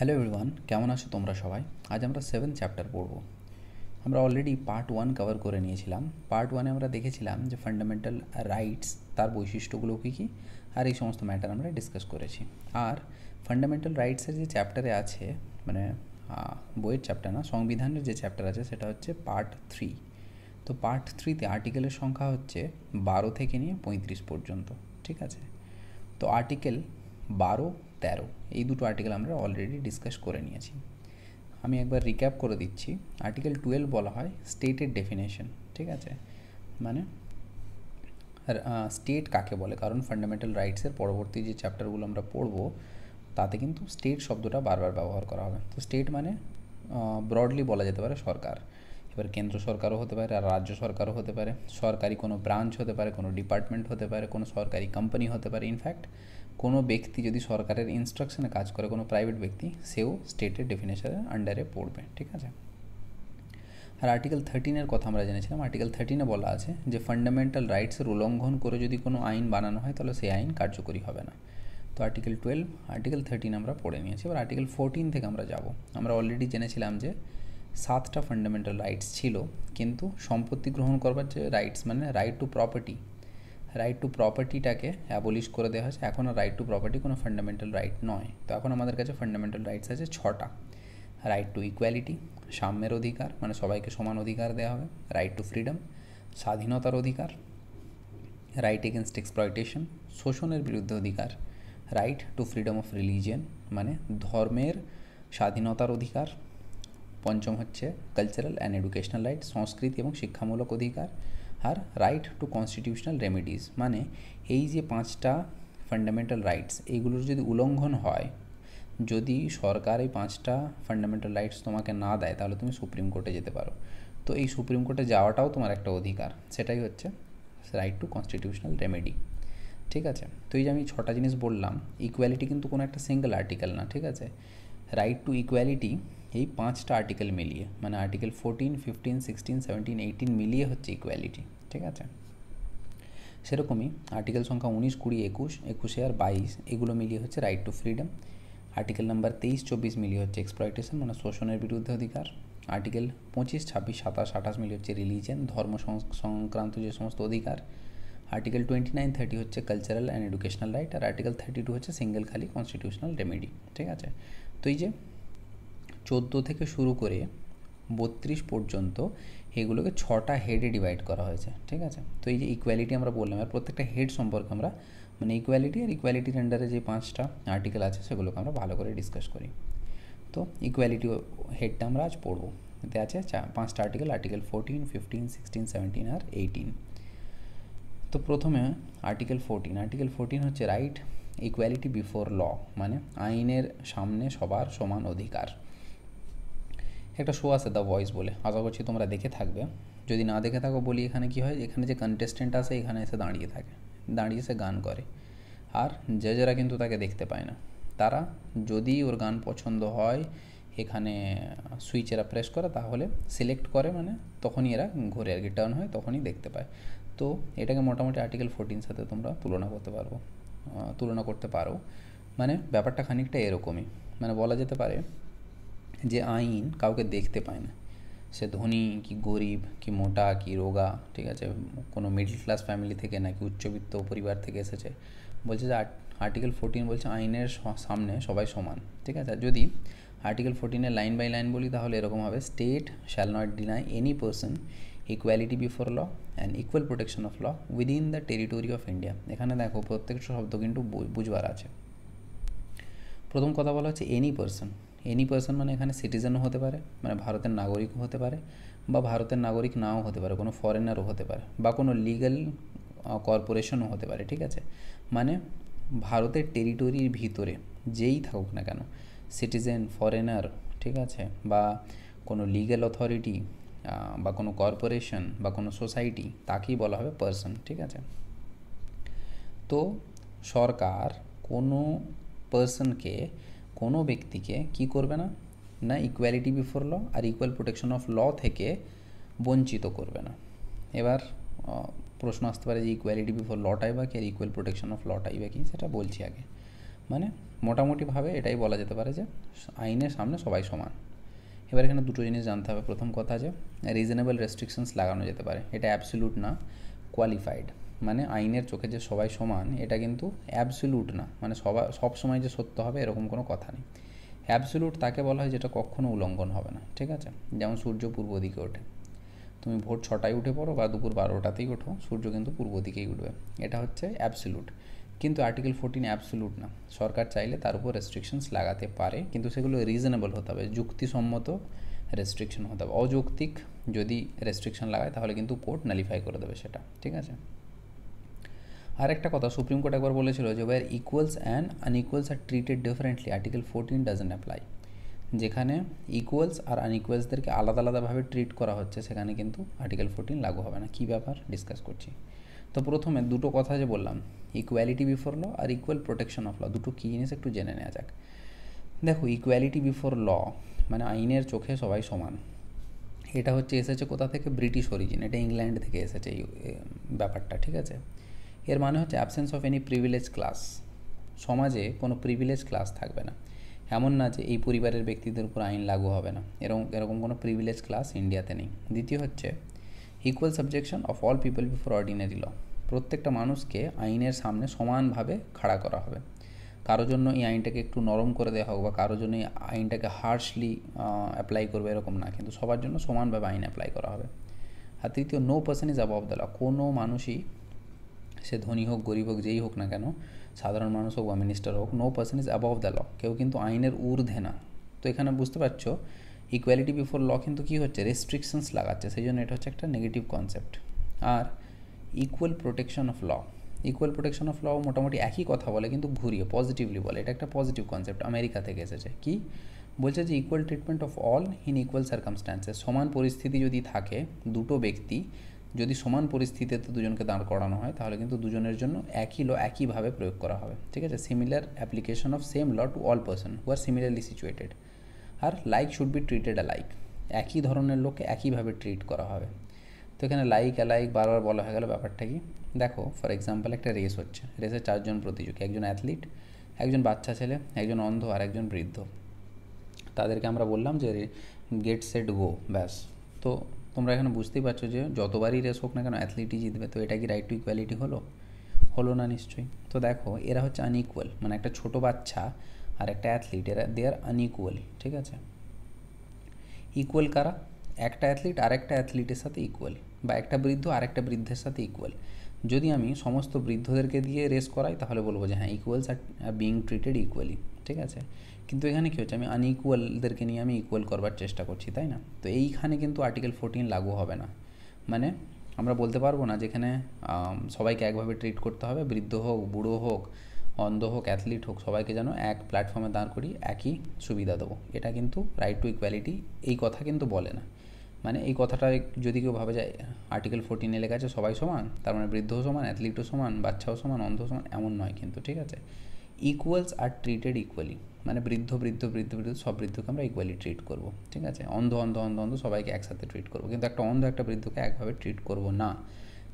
Hello everyone, কেমন আছো তোমরা সবাই? আজ আমরা 7th চ্যাপ্টার পড়ব। আমরা অলরেডি পার্ট 1 কভার করে নিয়েছিলাম। পার্ট 1-এ আমরা দেখেছিলাম যে ফান্ডামেন্টাল রাইটস, তার বৈশিষ্ট্যগুলো কী কী, আর এই সমস্ত ম্যাটার আমরা ডিসকাস করেছি। আর ফান্ডামেন্টাল রাইটসের যে চ্যাপ্টারে আছে, মানে বইয়ের চ্যাপ্টার না, সংবিধানের যে চ্যাপ্টার আছে সেটা হচ্ছে পার্ট 3। তো পার্ট 3-তে আর্টিকেলের সংখ্যা হচ্ছে 12 থেকে নিয়ে 35 পর্যন্ত, ঠিক আছে? তো আর্টিকেল 12-13 এই দুটো আর্টিকেল আমরা অলরেডি ডিসকাস করে নিয়েছি। আমি একবার রিক্যাপ করে দিচ্ছি। আর্টিকেল 12 বলা হয় স্টেটের ডেফিনেশন, ঠিক আছে? মানে স্টেট কাকে বলে, কারণ ফান্ডামেন্টাল রাইটসের পরবর্তী যে চ্যাপ্টারগুলো আমরা পড়ব তাতে কিন্তু স্টেট শব্দটা বারবার ব্যবহার করা হবে। তো স্টেট মানে ব্রডলি বলা যেতে পারে সরকার। এবার কেন্দ্র সরকারও হতে পারে, আর রাজ্য সরকারও হতে পারে, সরকারি কোনো ব্রাঞ্চ হতে পারে, কোনো ডিপার্টমেন্ট হতে পারে, কোনো সরকারি কোম্পানি হতে পারে। ইনফ্যাক্ট কোনো ব্যক্তি যদি সরকারের ইনস্ট্রাকশনে কাজ করে, কোনো প্রাইভেট ব্যক্তি, সেও স্টেটের ডেফিনেশনের আন্ডারে পড়বে, ঠিক আছে? আর আর্টিকেল 13-এর কথা আমরা জেনেছিলাম। আর্টিকেল 13-এ বলা আছে যে ফান্ডামেন্টাল রাইটসের উল্লঙ্ঘন করে যদি কোনো আইন বানানো হয় তাহলে সেই আইন কার্যকরী হবে না। তো আর্টিকেল 12, আর্টিকেল 13 আমরা পড়ে নিয়েছি। এবার আর্টিকেল 14 থেকে আমরা যাব। আমরা অলরেডি জেনেছিলাম যে 7টা ফান্ডামেন্টাল রাইটস ছিল, কিন্তু সম্পত্তি গ্রহণ করবার যে রাইটস, মানে রাইট টু প্রপার্টিটাকে অ্যাবলিশ করে দেওয়া হয়েছে। এখন আর রাইট টু প্রপার্টি কোনো ফান্ডামেন্টাল রাইট নয়। তো এখন আমাদের কাছে ফান্ডামেন্টাল রাইটস আছে 6টা। রাইট টু ইকুয়ালিটি, সাম্যের অধিকার, মানে সবাইকে সমান অধিকার দেওয়া হবে। রাইট টু ফ্রিডম, স্বাধীনতার অধিকার। রাইট এগেনস্ট এক্সপ্লয়টেশন, শোষণের বিরুদ্ধে অধিকার। Right two freedom of religion, মানে ধর্মের স্বাধীনতার অধিকার। পঞ্চম হচ্ছে কালচারাল অ্যান্ড এডুকেশনাল রাইট, সংস্কৃতি এবং শিক্ষামূলক অধিকার। আর রাইট টু কনস্টিটিউশনাল রেমেডিজ, মানে এই যে 5টা ফান্ডামেন্টাল রাইটস, এইগুলোর যদি উল্লঙ্ঘন হয়, যদি সরকার এই 5টা ফান্ডামেন্টাল রাইটস তোমাকে না দেয়, তাহলে তুমি সুপ্রিম কোর্টে যেতে পারো। তো এই সুপ্রিম কোর্টে যাওয়াটাও তোমার একটা অধিকার, সেটাই হচ্ছে রাইট টু কনস্টিটিউশনাল রেমেডি, ঠিক আছে? তো এই যে আমি 6টা জিনিস বললাম, ইকুয়ালিটি কিন্তু কোনো একটা সিঙ্গেল আর্টিকেল না, ঠিক আছে? রাইট টু ইকুয়ালিটি এই 5টা আর্টিকেল মিলিয়ে, মানে আর্টিকেল 14, 15, 16, 17, 18 মিলিয়ে হচ্ছে ইকুয়ালিটি, ঠিক আছে? সেরকমই আর্টিকেল সংখ্যা 19, 20, 21, 21 আর 22 এগুলো মিলিয়ে হচ্ছে right two freedom. Article number 23, 24 মিলিয়ে হচ্ছে এক্সপ্লয়টেশন, মানে শোষণের বিরুদ্ধে অধিকার। আর্টিকেল 25, 26, 27, 28 মিলিয়ে হচ্ছে রিলিজিয়ন, ধর্ম সংক্রান্ত যে সমস্ত অধিকার। আর্টিকেল 29, 30 হচ্ছে কালচারাল অ্যান্ড এডুকেশনাল রাইট। আর আর্টিকেল 32 হচ্ছে সিঙ্গেল খালি কনস্টিটিউশনাল রেমেডি, ঠিক আছে? তো এই যে 14 থেকে শুরু করে 32 পর্যন্ত এগুলোকে 6টা হেডে ডিভাইড করা হয়েছে, ঠিক আছে? তো এই যে ইকুয়ালিটি আমরা বললাম, আর প্রত্যেকটা হেড সম্পর্কে আমরা, মানে ইকুয়ালিটি আর ইকুয়ালিটির আন্ডারে যে 5টা আর্টিকেল আছে সেগুলোকে আমরা ভালো করে ডিসকাস করি। তো ইকুয়ালিটি হেডটা আমরা আজ পড়বো। এতে আছে 5টা আর্টিকেল, আর্টিকেল 14, 15, 16, 17 আর 18। তো প্রথমে আর্টিকেল 14। আর্টিকেল 14 হচ্ছে রাইট ইকুয়ালিটি বিফোর ল, মানে আইনের সামনে সবার সমান অধিকার। একটা শো আছে দ্য ভয়েস বলে, আশা করছি তোমরা দেখে থাকবে। যদি না দেখে থাকো বলি, এখানে কি হয়, এখানে যে কন্টেস্টেন্ট আছে এখানে এসে দাঁড়িয়ে থাকে, দাঁড়িয়ে এসে গান করে, আর জাজেরা কিন্তু তাকে দেখতে পায় না। তারা যদি ওর গান পছন্দ হয়, এখানে সুইচ এরা প্রেস করে, তাহলে সিলেক্ট করে, মানে তখনই এরা ঘুরে আর কি টার্ন হয়, তখনই দেখতে পায়। তো এটাকে মোটামুটি আর্টিকেল 14 সাথে তোমরা তুলনা করতে পারো। মানে ব্যাপারটা খানিকটা এরকমই, মানে বলা যেতে পারে যে আইন কাউকে দেখতে পায় না, সে ধনী কি গরিব কি মোটা কি রোগা, ঠিক আছে, কোনো মিডল ক্লাস ফ্যামিলি থেকে নাকি উচ্চবিত্ত পরিবার থেকে এসেছে। বলছে যে আর্টিকেল 14 বলছে আইনের সামনে সবাই সমান, ঠিক আছে? আর যদি আর্টিকেল 14-এর লাইন বাই লাইন বলি, তাহলে এরকম হবে, state shall not deny any person equality before law and equal protection of law within the territory of India. এখানে দেখো প্রত্যেকটা শব্দ কিন্তু বুঝবার আছে। প্রথম কথা বলা হচ্ছে এনি পার্সন, মানে এখানে সিটিজেনও হতে পারে, মানে ভারতের নাগরিকও হতে পারে, বা ভারতের নাগরিক নাও হতে পারে, কোনো ফরেনারও হতে পারে, বা কোনো লিগ্যাল কর্পোরেশনও হতে পারে, ঠিক আছে? মানে ভারতের টেরিটরির ভিতরে যেই থাকুক না কেন, সিটিজেন, ফরেনার, ঠিক আছে, বা কোনো লিগ্যাল অথরিটি, বা কোনো কর্পোরেশন বা কোনো সোসাইটি, তাকেই বলা হবে পার্সন, ঠিক আছে? তো সরকার কোনো পার্সনকে, কোনো ব্যক্তিকে কি করবে না, না ইকুয়ালিটি বিফোর ল আর ইকুয়াল প্রোটেকশন অফ ল থেকে বঞ্চিত করবে না। এবার প্রশ্ন আসতে পারে যে ইকুয়ালিটি বিফোর লটাই বা কি আর ইকুয়াল প্রোটেকশন অফ লটাই বা কি, সেটা বলছি আগে। মানে মোটামুটিভাবে এটাই বলা যেতে পারে যে আইনের সামনে সবাই সমান। এবার এখানে দুটো জিনিস জানতে হবে। প্রথম কথা যে রিজনেবল রেস্ট্রিকশনস লাগানো যেতে পারে, এটা অ্যাবসলিউট না, কোয়ালিফাইড। মানে আইনের চোখে যে সবাই সমান এটা কিন্তু অ্যাবসলিউট না, মানে সব সময় যে সত্য হবে এরকম কোনো কথা নেই। অ্যাবসলিউট তাকে বলা হয় যেটা কখনো উল্লঙ্ঘন হবে না, ঠিক আছে। যেমন সূর্য পূর্ব দিকে ওঠে, তুমি ভোর 6টায় উঠে পড়ো বা দুপুর 12টাতেই ওঠো, সূর্য কিন্তু পূর্ব দিকেই উঠবে, এটা হচ্ছে অ্যাবসলিউট। কিন্তু আর্টিকেল 14 অ্যাবসলিউট না, সরকার চাইলে তার উপর রেস্ট্রিকশনস লাগাতে পারে, কিন্তু সেগুলো রিজনেবল হতে হবে, যুক্তিসম্মত রেস্ট্রিকশন হতে হবে। অযৌক্তিক যদি রেস্ট্রিকশন লাগায় তাহলে কিন্তু কোর্ট নালিফাই করে দেবে সেটা, ঠিক আছে। আর একটা কথা, সুপ্রিম কোর্ট একবার বলেছিল যে where equals and unequals are treated differently article 14 doesn't apply. যেখানে ইকুয়ালস আর আনইকুয়ালসদেরকে আলাদা আলাদাভাবে ট্রিট করা হচ্ছে সেখানে কিন্তু আর্টিকেল 14 লাগু হবে না। কী ব্যাপার ডিসকাস করছি। তো প্রথমে দুটো কথা যে বললাম, ইকুয়ালিটি বিফোর ল আর ইকুয়াল প্রোটেকশন অফ ল, দুটো কী জিনিস একটু জেনে নেওয়া যাক। দেখো, ইকুয়ালিটি বিফোর ল মানে আইনের চোখে সবাই সমান, এটা হচ্ছে এসেছে কোথা থেকে? ব্রিটিশ অরিজিন, এটা ইংল্যান্ড থেকে এসেছে এই ব্যাপারটা, ঠিক আছে। এর মানে হচ্ছে absence of any privilege class, সমাজে কোনো প্রিভিলেজ ক্লাস থাকবে না। এমন না যে এই পরিবারের ব্যক্তিদের উপর আইন লাগু হবে না, এরকম কোনো প্রিভিলেজ ক্লাস ইন্ডিয়াতে নেই। দ্বিতীয় হচ্ছে equal subjection of all people before ordinary law, প্রত্যেকটা মানুষকে আইনের সামনে সমানভাবে খাড়া করা হবে। কারোর জন্য এই আইনটাকে একটু নরম করে দেওয়া হোক বা কারোর জন্য এই আইনটাকে হার্শলি অ্যাপ্লাই করবে এরকম না, কিন্তু সবার জন্য সমানভাবে আইন অ্যাপ্লাই করা হবে। আর তৃতীয়, no person is above the law, কোনো মানুষই, সে ধনী হোক গরিব হোক যেই হোক না কেন, সাধারণ মানুষ হোক বা মিনিস্টার হোক, no person is above the law, কেউ কিন্তু আইনের ঊর্ধ্বে না। তো এখানে বুঝতে পারছো ইকুয়ালিটি বিফোর ল কিন্তু কী হচ্ছে? রেস্ট্রিকশনস লাগাচ্ছে, সেই জন্য এটা হচ্ছে একটা নেগেটিভ কনসেপ্ট। আর equal protection of law, equal protection of law মোটামুটি একই কথা বলে কিন্তু ঘুরিয়ে পজিটিভলি বলে, এটা একটা পজিটিভ কনসেপ্ট, আমেরিকা থেকে এসেছে। কি বলছে? যে equal treatment of all in equal circumstances, সমান পরিস্থিতি যদি থাকে, দুটো ব্যক্তি যদি সমান পরিস্থিতিতে দুজনকে দাঁড় করানো হয় তাহলে কিন্তু দুজনের জন্য একই ল একইভাবে প্রয়োগ করা হবে, ঠিক আছে। Similar application of same law to all person who are similarly situated. আর like should be treated alike, একই ধরনের লোককে একইভাবে ট্রিট করা হবে। তো এখানে লাইক অ্যালাইক বারবার বলা হয়ে গেল, ব্যাপারটা কি? দেখো, ফর এক্সাম্পল একটা রেস হচ্ছে, রেসে 4 জন প্রতিযোগী, একজন অ্যাথলিট, একজন বাচ্চা ছেলে, একজন অন্ধ আর একজন বৃদ্ধ। তাদেরকে আমরা বললাম যে গেট সেট গো, ব্যাস। তো তোমরা এখানে বুঝতেই পারছো যে যতবারই রেস হোক না কেন অ্যাথলিটই জিতবে। তো এটা কি রাইট টু ইকুয়ালিটি হলো? হলো না নিশ্চয়ই। তো দেখো, এরা হচ্ছে আনইকুয়াল, মানে একটা ছোটো বাচ্চা আর একটা অ্যাথলিট, এরা দে আর আনইকুয়াল, ঠিক আছে। ইকুয়াল কারা? একটা অ্যাথলিট আর একটা অ্যাথলিটের সাথে ইকুয়াল, বা একটা বৃদ্ধ আর একটা বৃদ্ধের সাথে ইকুয়াল। যদি আমি সমস্ত বৃদ্ধদেরকে দিয়ে রেস করাই তাহলে বলবো যে হ্যাঁ, equals are being treated equally, ঠিক আছে। কিন্তু এখানে কী হচ্ছে? আমি আনইকুয়ালদেরকে নিয়ে আমি ইকুয়াল করবার চেষ্টা করছি, তাই না? তো এইখানে কিন্তু আর্টিকেল 14 লাগু হবে না। মানে আমরা বলতে পারবো না যেখানে সবাইকে একভাবে ট্রিট করতে হবে, বৃদ্ধ হোক, বুড়ো হোক, অন্ধ হোক, অ্যাথলিট হোক, সবাইকে যেন এক প্ল্যাটফর্মে দাঁড় করি, একই সুবিধা দেবো। এটা কিন্তু রাইট টু ইকুয়ালিটি এই কথা কিন্তু বলে না। মানে এই কথাটা যদি কেউ ভাবে যায় আর্টিকেল 14 লেখা আছে সবাই সমান, তার মানে বৃদ্ধও সমান, অ্যাথলিটও সমান, বাচ্চাও সমান, অন্ধ সমান, এমন নয় কিন্তু, ঠিক আছে। ইকুয়ালস আর ট্রিটেড ইকুয়ালি, মানে বৃদ্ধ সব বৃদ্ধকে আমরা ইকুয়ালি ট্রিট করব, ঠিক আছে। অন্ধ সবাইকে একসাথে ট্রিট করব, কিন্তু একটা অন্ধ একটা বৃদ্ধকে একভাবে ট্রিট করব না।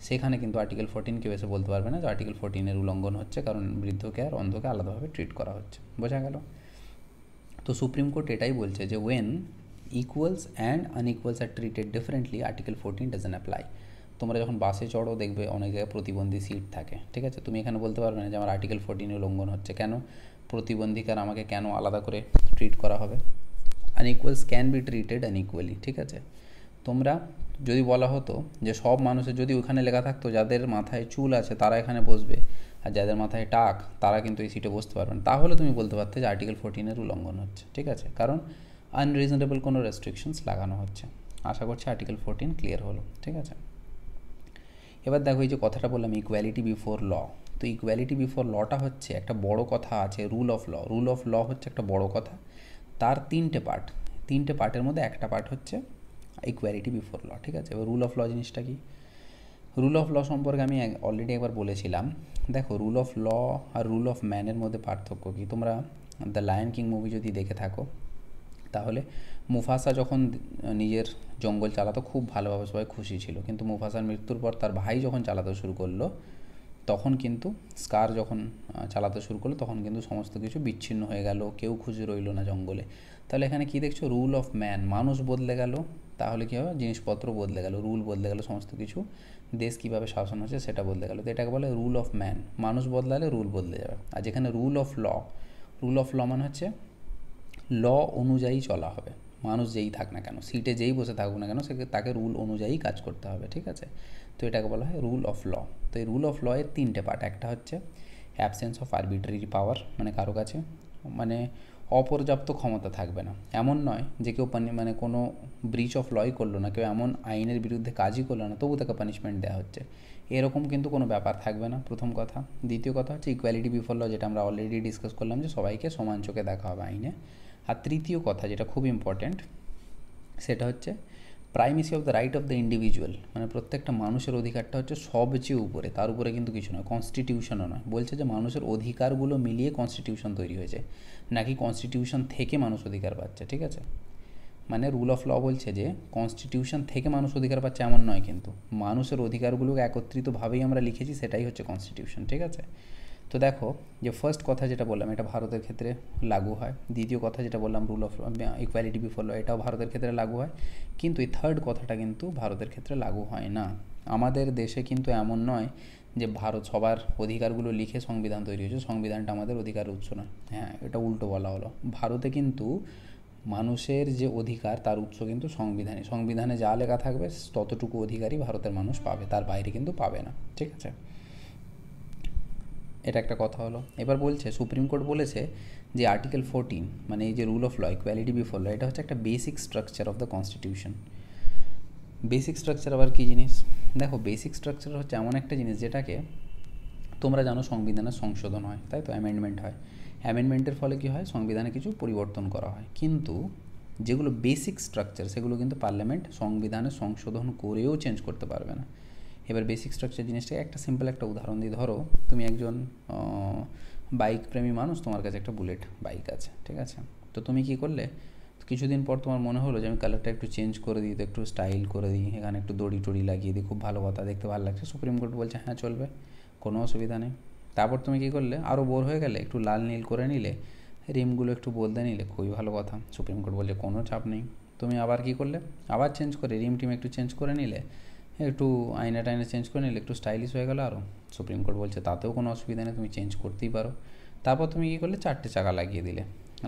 সেখানে কিন্তু আর্টিকেল 14 কেউ এসে বলতে পারবে না যে আর্টিকেল 14 উল্লঙ্ঘন হচ্ছে, কারণ বৃদ্ধকে আর অন্ধকে আলাদাভাবে ট্রিট করা হচ্ছে। বোঝা গেল? তো সুপ্রিম কোর্ট এটাই বলছে যে when equals and unequals are treated differently article 14 doesn't apply. তোমরা যখন বাসে চড়ো দেখবে অনেক জায়গায় প্রতিবন্ধী সিট থাকে, ঠিক আছে। তুমি এখানে বলতে পারবে না যে আমার আর্টিকেল 14 উল্লঙ্ঘন হচ্ছে, কেন? প্রতিবন্ধীকার আমাকে কেন আলাদা করে ট্রিট করা হবে? আনইকুয়ালস ক্যান বি ট্রিটেড আনইকুয়ালি, ঠিক আছে। তোমরা যদি বলা হতো যে সব মানুষের, যদি ওখানে লেখা থাকতো যাদের মাথায় চুল আছে তারা এখানে বসবে আর যাদের মাথায় টাক তারা কিন্তু এই সিটে বসতে পারবেন, তাহলে তুমি বলতে পারতে যে আর্টিকেল 14 উল্লঙ্ঘন হচ্ছে, ঠিক আছে। কারণ আনরিজনেবল কোনো রেস্ট্রিকশনস লাগানো হচ্ছে। আশা করছি আর্টিকেল 14 ক্লিয়ার হলো, ঠিক আছে। এবার দেখো, এই যে কথাটা বললাম ইকুয়ালিটি বিফোর ল, তো ইকুয়ালিটি বিফোর লটা হচ্ছে একটা বড় কথা আছে, rule of law. Rule of law হচ্ছে একটা বড় কথা, তার 3টে পার্ট, 3টে পার্টের মধ্যে একটা পার্ট হচ্ছে ইকুয়ালিটি বিফোর ল, ঠিক আছে। এবার রুল অফ ল জিনিসটা কি? রুল অফ ল সম্পর্কে আমি অলরেডি একবার বলেছিলাম। দেখো, রুল অফ ল আর রুল অফ ম্যানের মধ্যে পার্থক্য কি? তোমরা দ্য লায়ন কিং মুভি যদি দেখে থাকো তাহলে মুফাসা যখন নিজের জঙ্গল চালাতো খুব ভালোভাবে সবাই খুশি ছিল, কিন্তু মুফাসার মৃত্যুর পর তার ভাই যখন চালাতে শুরু করলো তখন কিন্তু স্কার যখন চালাতে শুরু করলো তখন কিন্তু সমস্ত কিছু বিচ্ছিন্ন হয়ে গেল, কেউ খুঁজে রইল না জঙ্গলে। তাহলে এখানে কি দেখছো, রুল অফ ম্যান, মানুষ বদলে গেল, তাহলে কী হবে, জিনিসপত্র বদলে গেল, রুল বদলে গেল, সমস্ত কিছু, দেশ কীভাবে শাসন হচ্ছে সেটা বদলে গেল। তো এটাকে বলে রুল অফ ম্যান, মানুষ বদলালে রুল বদলে যাবে। আর যেখানে রুল অফ ল মানে হচ্ছে ল অনুযায়ী চলা হবে, মানুষ যেই থাক না কেন, সিটে যেই বসে থাকুক না কেন, তাকে রুল অনুযায়ী কাজ করতে হবে, ঠিক আছে। তো এটাকে বলা হয় রুল অফ ল। তো এই রুল অফ ল এর তিনটে পার্ট, একটা হচ্ছে অ্যাবসেন্স অফ আরবিট্রারি পাওয়ার, মানে কারো কাছে মানে অপর্যাপ্ত ক্ষমতা থাকবে না, এমন নয় যে কেউ মানে কোনো ব্রিচ অফ লই করলো না, কেউ এমন আইনের বিরুদ্ধে কাজই করলো না তবু তাকে পানিশমেন্ট দেওয়া হচ্ছে, এরকম কিন্তু কোনো ব্যাপার থাকবে না, প্রথম কথা। দ্বিতীয় কথা হচ্ছে ইকুয়ালিটি বিফোর ল, যেটা আমরা অলরেডি ডিসকাস করলাম যে সবাইকে সমান চোখে দেখা হবে আইনে। আর তৃতীয় কথা যেটা খুব ইম্পর্ট্যান্ট, সেটা হচ্ছে primacy of the right of the individual, মানে প্রত্যেকটা মানুষের অধিকারটা হচ্ছে সবচেয়ে উপরে, তার উপরে কিন্তু কিছু নয়, কনস্টিটিউশনও নয়। বলছে যে মানুষের অধিকারগুলো মিলিয়ে কনস্টিটিউশন তৈরি হয়েছে, নাকি কনস্টিটিউশন থেকে মানুষ অধিকার পাচ্ছে, ঠিক আছে। মানে রুল অফ ল বলছে যে কনস্টিটিউশন থেকে মানুষ অধিকার পাচ্ছে এমন নয়, কিন্তু মানুষের অধিকারগুলোকে একত্রিতভাবেই আমরা লিখেছি, সেটাই হচ্ছে কনস্টিটিউশন, ঠিক আছে। তো দেখো যে ফার্স্ট কথা যেটা বললাম এটা ভারতের ক্ষেত্রে লাগু হয়, দ্বিতীয় কথা যেটা বললাম rule of equality before law, এটাও ভারতের ক্ষেত্রে লাগু হয়, কিন্তু এই থার্ড কথাটা কিন্তু ভারতের ক্ষেত্রে লাগু হয় না। আমাদের দেশে কিন্তু এমন নয় যে ভারত সবার অধিকারগুলো লিখে সংবিধান তৈরি হয়েছে, সংবিধানটা আমাদের অধিকারের উৎস নয়, হ্যাঁ এটা উল্টো বলা হলো। ভারতে কিন্তু মানুষের যে অধিকার তার উৎস কিন্তু সংবিধানে যা লেখা থাকবে ততটুকু অধিকারই ভারতের মানুষ পাবে, তার বাইরে কিন্তু পাবে না, ঠিক আছে। এটা একটা কথা হলো। এবার বলছে সুপ্রিম কোর্ট বলেছে যে আর্টিকেল 14 মানে এই যে rule of law, equality before law, এটা হচ্ছে একটা basic structure of the constitution. Basic structure আবার কী জিনিস, দেখো বেসিক স্ট্রাকচার হচ্ছে এমন একটা জিনিস যেটাকে তোমরা জানো সংবিধানের সংশোধন হয়, তাই তো, অ্যামেন্ডমেন্ট হয়, অ্যামেন্ডমেন্টের ফলে কী হয়, সংবিধানে কিছু পরিবর্তন করা হয়, কিন্তু যেগুলো বেসিক স্ট্রাকচার সেগুলো কিন্তু পার্লামেন্ট সংবিধানে সংশোধন করেও চেঞ্জ করতে পারবে না। এবার বেসিক স্ট্রাকচার জিনিসটা একটা সিম্পল একটা উদাহরণ দিই, ধরো তুমি একজন বাইক প্রেমী মানুষ, তোমার কাছে একটা বুলেট বাইক আছে, ঠিক আছে। তো তুমি কী করলে, কিছুদিন পর তোমার মনে হলো যে আমি কালারটা একটু চেঞ্জ করে দিই, তো একটু স্টাইল করে দিই, এখানে একটু দড়ি টড়ি লাগিয়ে দিই, খুব ভালো কথা, দেখতে ভালো লাগছে, সুপ্রিম কোর্ট বলছে হ্যাঁ চলবে, কোনো অসুবিধা নেই। তারপর তুমি কী করলে, আরও বোর হয়ে গেলে, একটু লাল নীল করে নিলে, রিমগুলো একটু বদলে নিলে, খুবই ভালো কথা, সুপ্রিম কোর্ট বলছে কোনো চাপ নেই। তুমি আবার কী করলে, আবার চেঞ্জ করে রিম টিম একটু চেঞ্জ করে নিলে, একটু আয়না টাইনা চেঞ্জ করে নিলে, একটু স্টাইলিশ হয়ে গেলো আরও, সুপ্রিম কোর্ট বলছে তাতেও কোনো অসুবিধা নেই, তুমি চেঞ্জ করতেই পারো। তারপর তুমি কী করলে, 4টে চাকা লাগিয়ে দিলে,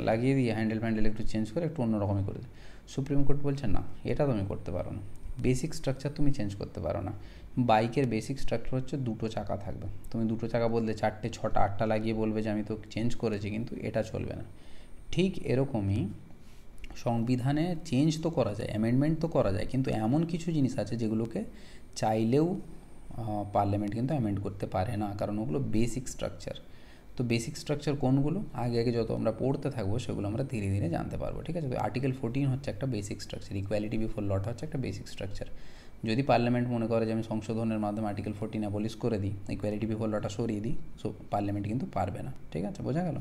লাগিয়ে দিয়ে হ্যান্ডেল ফ্যান্ডেল একটু চেঞ্জ করে একটু অন্যরকমই করে দিলে, সুপ্রিম কোর্ট বলছে না এটা তুমি করতে পারো না, বেসিক স্ট্রাকচার তুমি চেঞ্জ করতে পারো না। বাইকের বেসিক স্ট্রাকচার হচ্ছে 2টো চাকা থাকবে, তুমি 2টো চাকা বদলে 4টে 6টা 8টা লাগিয়ে বলবে যে আমি তো চেঞ্জ করেছি, কিন্তু এটা চলবে না। ঠিক এরকমই সংবিধানে চেঞ্জ তো করা যায়, অ্যামেন্ডমেন্ট তো করা যায়, কিন্তু এমন কিছু জিনিস আছে যেগুলোকে চাইলেও পার্লামেন্ট কিন্তু অ্যামেন্ড করতে পারে না, কারণ ওগুলো বেসিক স্ট্রাকচার। তো বেসিক স্ট্রাকচার কোনগুলো, আগে আগে যত আমরা পড়তে থাকবো সেগুলো আমরা ধীরে ধীরে জানতে পারবো, ঠিক আছে। তো আর্টিকেল 14 হচ্ছে একটা বেসিক স্ট্রাকচার, ইকুয়ালিটি বিফোর লটা হচ্ছে একটা বেসিক স্ট্রাকচার। যদি পার্লামেন্ট মনে করে যে আমি সংশোধনের মাধ্যমে আর্টিকেল 14 অ্যাবলিশ করে দিই, ইকুয়ালিটি বিফোর লটা সরিয়ে দিই, সো পার্লামেন্ট কিন্তু পারবে না, ঠিক আছে, বোঝা গেল।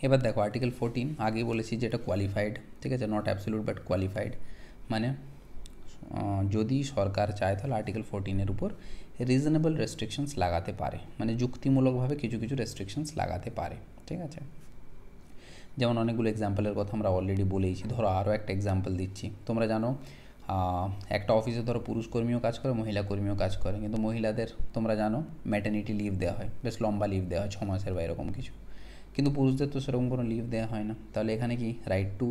এবার দেখো আর্টিকেল 14 আগেই বলেছি যে এটা কোয়ালিফাইড, ঠিক আছে, নট অ্যাবসলিউট বাট কোয়ালিফাইড, মানে যদি সরকার চায় তাহলে আর্টিকেল 14-এর উপর রিজনেবল রেস্ট্রিকশনস লাগাতে পারে, মানে যুক্তিমূলকভাবে কিছু কিছু রেস্ট্রিকশনস লাগাতে পারে, ঠিক আছে। যেমন অনেকগুলো এক্সাম্পলের কথা আমরা অলরেডি বলেইছি, ধরো আরও একটা এক্সাম্পল দিচ্ছি। তোমরা জানো একটা অফিসে ধরো পুরুষ কর্মীও কাজ করে, মহিলা কর্মীও কাজ করে, কিন্তু মহিলাদের তোমরা জানো ম্যাটারনিটি লিভ দেওয়া হয়, বেশ লম্বা লিভ দেওয়া হয়, 6 মাসের বা এরকম কিছু, কিন্তু পুরুষদের তো সেরকম কোনো লিভ দেওয়া হয় না। তাহলে এখানে কি রাইট টু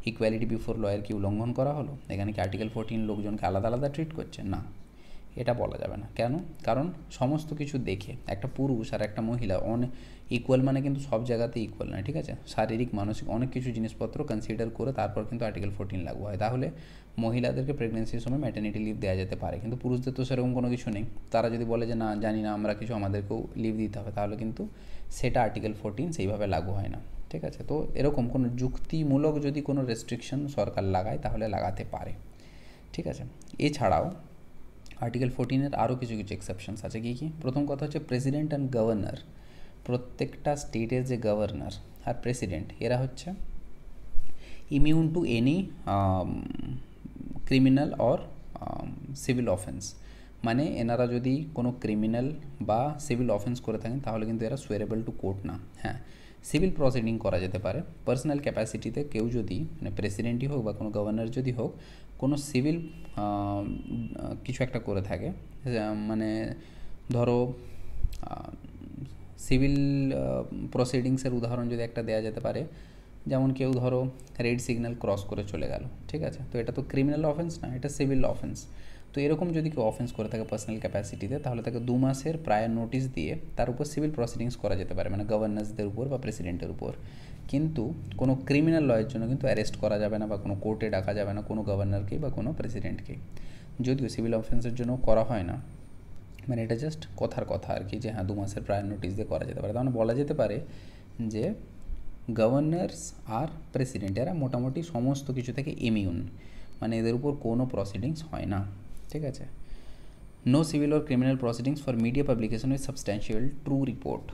ইকুয়ালিটি বিফোর লয়ের কি উল্লঙ্ঘন করা হলো? এখানে কি আর্টিকেল 14 লোকজনকে আলাদা আলাদা ট্রিট করছে? না, এটা বলা যাবে না। কেন? কারণ সমস্ত কিছু দেখে একটা পুরুষ আর একটা মহিলা ইকুয়াল, মানে কিন্তু সব জায়গাতে ইকুয়াল নয়, ঠিক আছে, শারীরিক মানসিক অনেক কিছু জিনিসপত্র কনসিডার করে তারপর কিন্তু আর্টিকেল 14 লাগু হয়। তাহলে মহিলাদেরকে প্রেগনেন্সির সময় ম্যাটারনিটি লিভ দেওয়া যেতে পারে, কিন্তু পুরুষদের তো সেরকম কোনো কিছু নেই। তারা যদি বলে যে না জানি না আমরা কিছু, আমাদেরকেও লিভ দিতে হবে, তাহলে কিন্তু সেটা আর্টিকেল 14 সেইভাবে লাগু হয় না, ঠিক আছে। তো এরকম কোনো যুক্তিমূলক যদি কোনো রেস্ট্রিকশন সরকার লাগায় তাহলে লাগাতে পারে, ঠিক আছে। এছাড়াও আর্টিকেল 14-এর আরও কিছু কিছু এক্সেপশনস আছে। কী কী? প্রথম কথা হচ্ছে প্রেসিডেন্ট অ্যান্ড গভর্নর, প্রত্যেকটা স্টেটের যে গভর্নর আর প্রেসিডেন্ট এরা হচ্ছে immune to any criminal or civil offence, মানে এনারা যদি কোনো ক্রিমিনাল বা সিভিল অফেন্স করে থাকেন তাহলে কিন্তু এরা সুয়ারেবল টু কোর্ট না। হ্যাঁ, সিভিল প্রসিডিং করা যেতে পারে পার্সোনাল ক্যাপাসিটিতে, কেউ যদি মানে প্রেসিডেন্টই হোক বা কোনো গভর্নর যদি হোক কোনো সিভিল কিছু একটা করে থাকে, মানে ধরো সিভিল প্রসিডিংসের উদাহরণ যদি একটা দেওয়া যেতে পারে, যেমন কেউ ধরো রেড সিগন্যাল ক্রস করে চলে গেল, ঠিক আছে, তো এটা তো ক্রিমিনাল অফেন্স না, এটা সিভিল অফেন্স। তো এরকম যদি কেউ অফেন্স করে থাকে পার্সোনাল ক্যাপাসিটিতে তাহলে তাকে 2 মাসের প্রায়র নোটিশ দিয়ে তার উপর সিভিল প্রসিডিংস করা যেতে পারে, মানে গভর্নর্সদের উপর বা প্রেসিডেন্টের উপর। কিন্তু কোনো ক্রিমিনাল লয়ের জন্য কিন্তু অ্যারেস্ট করা যাবে না বা কোনো কোর্টে ডাকা যাবে না কোনো গভর্নরকেই বা কোনো প্রেসিডেন্টকেই, যদিও সিভিল অফেন্সের জন্য করা হয় না, মানে এটা জাস্ট কথার কথা আর কি, যে হ্যাঁ 2 মাসের প্রায়র নোটিশ দিয়ে করা যেতে পারে। তার মানে বলা যেতে পারে যে গভর্নর্স আর প্রেসিডেন্ট এরা মোটামুটি সমস্ত কিছু থেকে ইমিউন, মানে এদের উপর কোনো প্রসিডিংস হয় না, ঠিক আছে। No civil or criminal proceedings for media publication with substantial true report,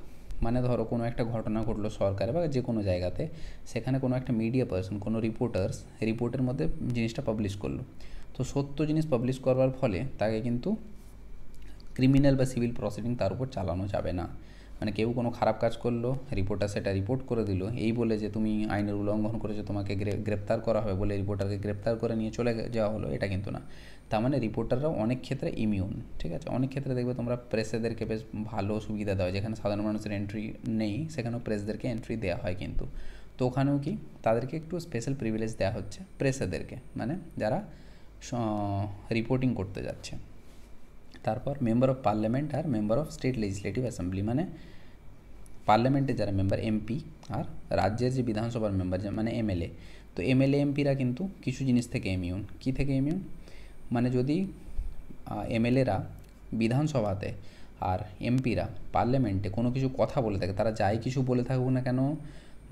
মানে ধরো কোনো একটা ঘটনা ঘটলো সরকারে বা যে কোনো জায়গাতে, সেখানে কোনো একটা মিডিয়া পার্সন, কোনো রিপোর্টের মধ্যে জিনিসটা পাবলিশ করলো, তো সত্য জিনিস পাবলিশ করবার ফলে তাকে কিন্তু ক্রিমিনাল বা সিভিল প্রসিডিং তার উপর চালানো যাবে না। মানে কেউ কোনো খারাপ কাজ করলো, রিপোর্টার সেটা রিপোর্ট করে দিল, এই বলে যে তুমি আইনের উল্লঙ্ঘন করেছো, তোমাকে গ্রেপ্তার করা হবে বলে রিপোর্টারকে গ্রেপ্তার করে নিয়ে চলে যাওয়া হলো, এটা কিন্তু না। তার মানে রিপোর্টাররাও অনেক ক্ষেত্রে ইমিউন, ঠিক আছে। অনেক ক্ষেত্রে দেখবে তোমরা প্রেসেদেরকে বেশ ভালো সুবিধা দেওয়া হয়, যেখানে সাধারণ মানুষের এন্ট্রি নেই সেখানেও প্রেসদেরকে এন্ট্রি দেওয়া হয় কিন্তু। তো ওখানেও কি তাদেরকে একটু স্পেশাল প্রিভিলেজ দেওয়া হচ্ছে প্রেসেদেরকে, মানে যারা রিপোর্টিং করতে যাচ্ছে। তারপর মেম্বার অফ পার্লামেন্ট আর member of state legislative assembly, মানে পার্লামেন্টের যারা মেম্বার এমপি আর রাজ্যের যে বিধানসভার মেম্বার মানে এমএলএ, তো এমএলএ এমপিরা কিন্তু কিছু জিনিস থেকে ইমিউন। কী থেকে ইমিউন? মানে যদি এমএলএরা বিধানসভাতে আর এমপিরা পার্লামেন্টে কোনো কিছু কথা বলে থাকে, তারা যাই কিছু বলে থাকুক না কেন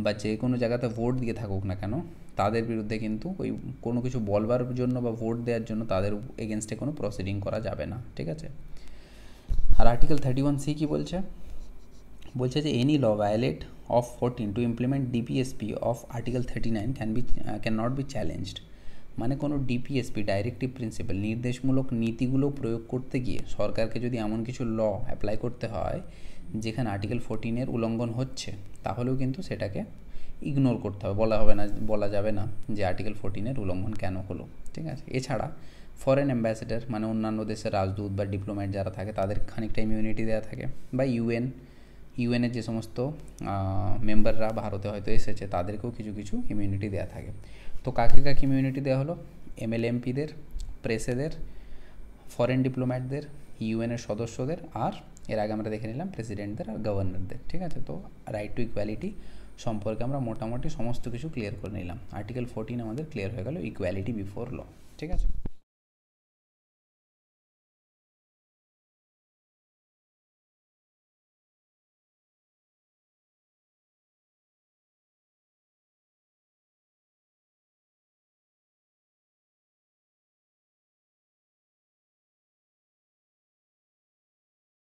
বা যে কোনো জায়গাতে ভোট দিয়ে থাকুক না কেন, তাদের বিরুদ্ধে কিন্তু ওই কোনো কিছু বলবার জন্য বা ভোট দেওয়ার জন্য তাদের এগেনস্টে কোনো প্রসিডিং করা যাবে না, ঠিক আছে। আর আর্টিকেল 31C কী বলছে? বলছে যে any law violate of 14 to implement DPSP of article 39 can not be challenged, মানে কোনো ডিপিএসপি ডাইরেক্টিভ প্রিন্সিপাল নির্দেশমূলক নীতিগুলো প্রয়োগ করতে গিয়ে সরকারকে যদি এমন কিছু ল অ্যাপ্লাই করতে হয় যেখানে আর্টিকেল 14-এর উল্লঙ্ঘন হচ্ছে, তাহলেও কিন্তু সেটাকে ইগনোর করতে হবে, বলা যাবে না যে আর্টিকেল 14-এর উল্লঙ্ঘন কেন হলো, ঠিক আছে। এছাড়া ফরেন অ্যাম্বাসেডার মানে অন্যান্য দেশের রাজদূত বা ডিপ্লোম্যাট যারা থাকে তাদের খানিকটা ইমিউনিটি দেওয়া থাকে, বা ইউএনের যে সমস্ত মেম্বাররা ভারতে হয়তো এসেছে তাদেরকেও কিছু কিছু ইমিউনিটি দেওয়া থাকে। তো কাকে কাকে ইমিউনিটি দেওয়া হলো? এমএলএ এমপিদের, প্রেসেদের, ফরেন ডিপ্লোম্যাটদের, ইউএনের সদস্যদের, আর এর আগে আমরা দেখে নিলাম প্রেসিডেন্টদের আর গভর্নরদের, ঠিক আছে। তো রাইট টু ইকুয়ালিটি সম্পর্কে আমরা মোটামুটি সমস্ত কিছু ক্লিয়ার করে নিলাম। আর্টিকেল 14 আমাদের ক্লিয়ার হয়ে গেল, ইকুয়ালিটি বিফোর ল, ঠিক আছে।